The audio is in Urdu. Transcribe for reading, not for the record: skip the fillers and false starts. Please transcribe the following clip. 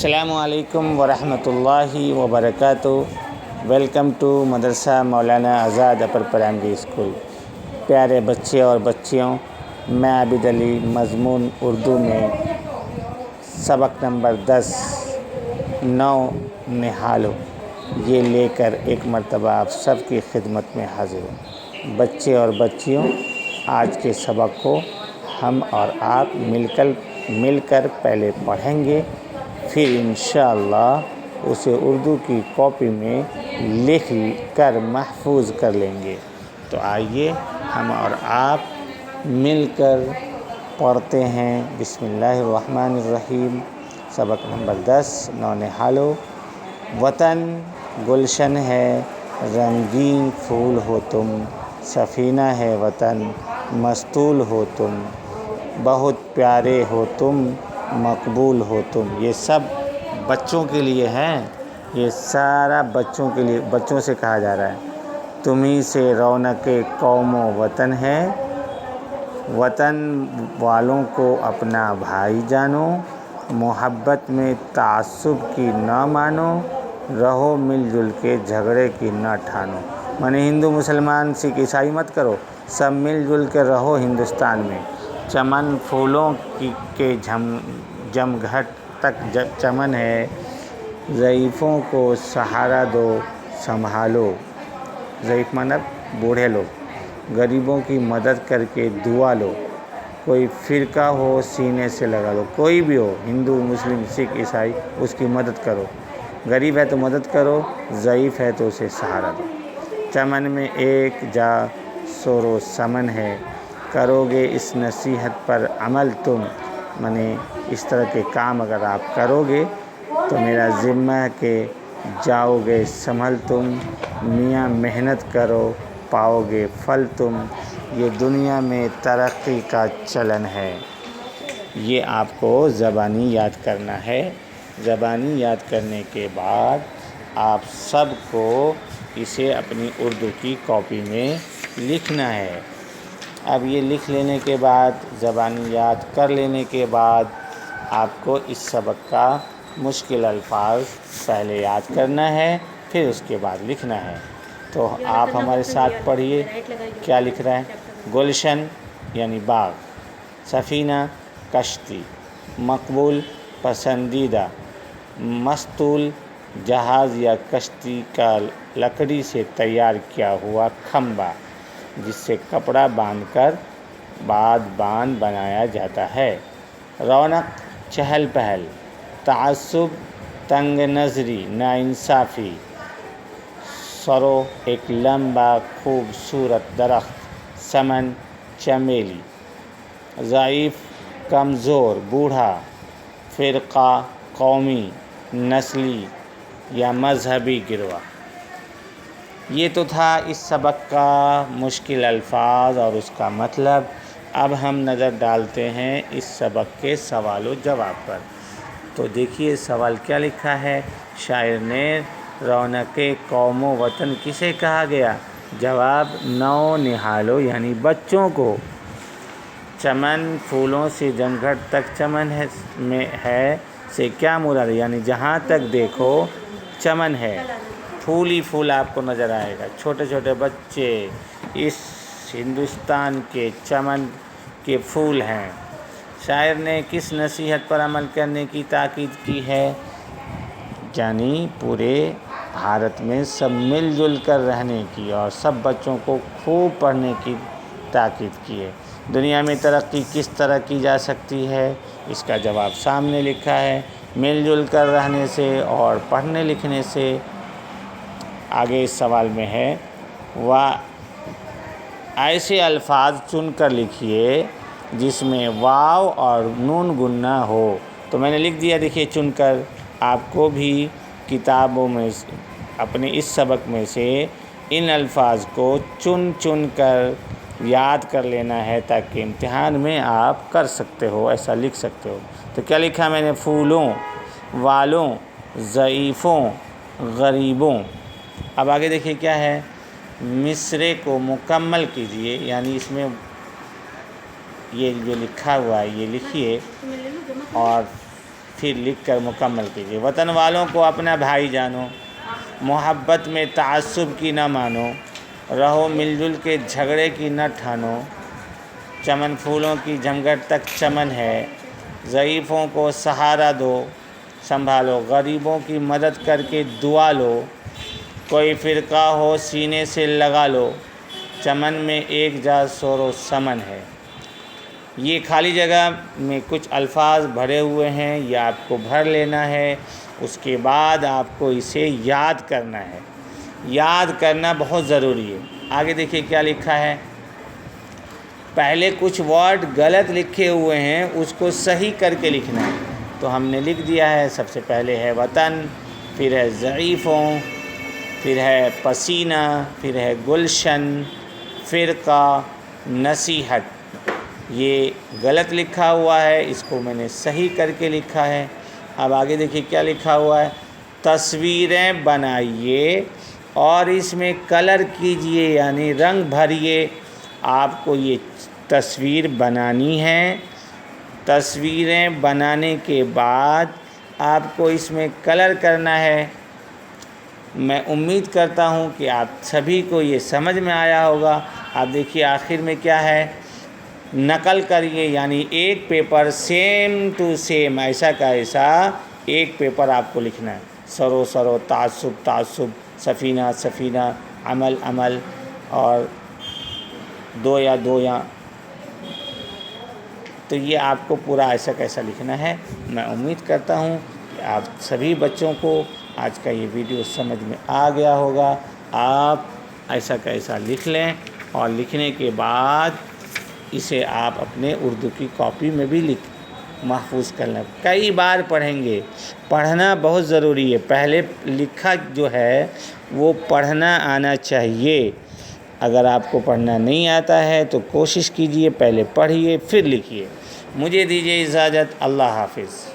السلام علیکم ورحمۃ اللہ وبرکاتہ۔ ویلکم ٹو مدرسہ مولانا آزاد اپر پرائمری اسکول۔ پیارے بچے اور بچیوں، میں عابد علی مضمون اردو میں سبق نمبر 10 9 نہالو یہ لے کر ایک مرتبہ آپ سب کی خدمت میں حاضر ہوں۔ بچے اور بچیوں، آج کے سبق کو ہم اور آپ مل کر پہلے پڑھیں گے، پھر انشاءاللہ اسے اردو کی کاپی میں لکھ کر محفوظ کر لیں گے۔ تو آئیے ہم اور آپ مل کر پڑھتے ہیں۔ بسم اللہ الرحمن الرحیم۔ سبق نمبر 10 9 نہالو۔ وطن گلشن ہے، رنگین پھول ہو تم، سفینہ ہے وطن، مستول ہو تم، بہت پیارے ہو تم، مقبول ہو تم۔ یہ سب بچوں کے لیے ہیں، یہ سارا بچوں کے لیے، بچوں سے کہا جا رہا ہے۔ تمہیں سے رونق قوم و وطن ہے، وطن والوں کو اپنا بھائی جانو، محبت میں تعصب کی نہ مانو، رہو مل جل کے جھگڑے کی نہ ٹھانو۔ مانے ہندو مسلمان سکھ عیسائی مت کرو، سب مل جل کے رہو ہندوستان میں۔ چمن پھولوں کے جمگھٹ تک چمن ہے، ضعیفوں کو سہارا دو سنبھالو۔ ضعیف مطلب بوڑھے لوگ، غریبوں کی مدد کر کے دعا لو۔ کوئی فرقہ ہو سینے سے لگا لو، کوئی بھی ہو، ہندو مسلم سکھ عیسائی، اس کی مدد کرو۔ غریب ہے تو مدد کرو، ضعیف ہے تو اسے سہارا دو۔ چمن میں ایک جا سور و سمن ہے، کرو گے اس نصیحت پر عمل تم۔ مانے اس طرح کے کام اگر آپ کرو گے تو میرا ذمہ ہے کہ جاؤ گے سنبھل تم۔ میاں محنت کرو پاؤ گے پھل تم، یہ دنیا میں ترقی کا چلن ہے۔ یہ آپ کو زبانی یاد کرنا ہے۔ زبانی یاد کرنے کے بعد آپ سب کو اسے اپنی اردو کی کاپی میں لکھنا ہے۔ اب یہ لکھ لینے کے بعد، زبانی یاد کر لینے کے بعد، آپ کو اس سبق کا مشکل الفاظ پہلے یاد کرنا ہے، پھر اس کے بعد لکھنا ہے۔ تو آپ ہمارے ساتھ پڑھیے کیا لکھ رہا ہے۔ گلشن یعنی باغ، سفینہ کشتی، مقبول پسندیدہ، مستول جہاز یا کشتی کا لکڑی سے تیار کیا ہوا کھمبا جس سے کپڑا باندھ کر بادبان بنایا جاتا ہے۔ رونق چہل پہل، تعصب تنگ نظری ناانصافی، سرو ایک لمبا خوبصورت درخت، سمن چمیلی، ضعیف کمزور بوڑھا، فرقہ قومی نسلی یا مذہبی گروہ۔ یہ تو تھا اس سبق کا مشکل الفاظ اور اس کا مطلب۔ اب ہم نظر ڈالتے ہیں اس سبق کے سوال و جواب پر۔ تو دیکھیے سوال کیا لکھا ہے۔ شاعر نے رونق قوم و وطن کسے کہا گیا؟ جواب 9 نہالو یعنی بچوں کو۔ چمن پھولوں سے جمگھٹ تک چمن ہے سے کیا مراد ہے؟ یعنی جہاں تک دیکھو چمن ہے، پھول ہی پھول آپ کو نظر آئے گا۔ چھوٹے چھوٹے بچے اس ہندوستان کے چمن کے پھول ہیں۔ شاعر نے کس نصیحت پر عمل کرنے کی تاکید کی ہے؟ یعنی پورے بھارت میں سب مل جل کر رہنے کی اور سب بچوں کو خوب پڑھنے کی تاکید کی ہے۔ دنیا میں ترقی کس طرح کی جا سکتی ہے؟ اس کا جواب سامنے لکھا ہے، مل جل کر رہنے سے اور پڑھنے لکھنے سے۔ آگے اس سوال میں ہے، ایسے الفاظ چن کر لکھیے جس میں واو اور نون گننا ہو۔ تو میں نے لکھ دیا، دیکھیے چن کر۔ آپ کو بھی کتابوں میں اپنے اس سبق میں سے ان الفاظ کو چن کر یاد کر لینا ہے تاکہ امتحان میں آپ کر سکتے ہو، ایسا لکھ سکتے ہو۔ تو کیا لکھا میں نے؟ پھولوں والوں، ضعیفوں، غریبوں۔ اب آگے دیکھیے کیا ہے، مصرعے کو مکمل کیجئے، یعنی اس میں یہ جو لکھا ہوا ہے یہ لکھیے اور پھر لکھ کر مکمل کیجیے۔ وطن والوں کو اپنا بھائی جانو، محبت میں تعصب کی نہ مانو، رہو مل جل کے جھگڑے کی نہ ٹھانو، چمن پھولوں کی جھمگٹ تک چمن ہے، ضعیفوں کو سہارا دو، سنبھالو، غریبوں کی مدد کر کے دعا لو، کوئی فرقہ ہو سینے سے لگا لو، چمن میں ایک جا شور و سمن ہے۔ یہ خالی جگہ میں کچھ الفاظ بھرے ہوئے ہیں، یہ آپ کو بھر لینا ہے، اس کے بعد آپ کو اسے یاد کرنا ہے۔ یاد کرنا بہت ضروری ہے۔ آگے دیکھیے کیا لکھا ہے۔ پہلے کچھ ورڈ غلط لکھے ہوئے ہیں، اس کو صحیح کر کے لکھنا ہے، تو ہم نے لکھ دیا ہے۔ سب سے پہلے ہے وطن، پھر ہے ضعیفوں، پھر ہے پسینہ، پھر ہے گلشن، فرقہ، نصیحت۔ یہ غلط لکھا ہوا ہے، اس کو میں نے صحیح کر کے لکھا ہے۔ اب آگے دیکھیے کیا لکھا ہوا ہے۔ تصویریں بنائیے اور اس میں کلر کیجئے، یعنی رنگ بھریے۔ آپ کو یہ تصویر بنانی ہے۔ تصویریں بنانے کے بعد آپ کو اس میں کلر کرنا ہے۔ میں امید کرتا ہوں کہ آپ سبھی کو یہ سمجھ میں آیا ہوگا۔ آپ دیکھیے آخر میں کیا ہے، نقل کریے، یعنی ایک پیپر سیم ٹو سیم، ایسا کا ایسا ایک پیپر آپ کو لکھنا ہے۔ سرو سرو، تعصب تعصب، سفینہ سفینہ، عمل عمل، اور دو یا دو یا، تو یہ آپ کو پورا ایسا کیسا لکھنا ہے۔ میں امید کرتا ہوں کہ آپ سبھی بچوں کو آج کا یہ ویڈیو سمجھ میں آ گیا ہوگا۔ آپ ایسا کیسا لکھ لیں، اور لکھنے کے بعد اسے آپ اپنے اردو کی کاپی میں بھی محفوظ کر لیں۔ کئی بار پڑھیں گے، پڑھنا بہت ضروری ہے۔ پہلے لکھا جو ہے وہ پڑھنا آنا چاہیے۔ اگر آپ کو پڑھنا نہیں آتا ہے تو کوشش کیجئے، پہلے پڑھیے پھر لکھیے۔ مجھے دیجیے اجازت، اللہ حافظ۔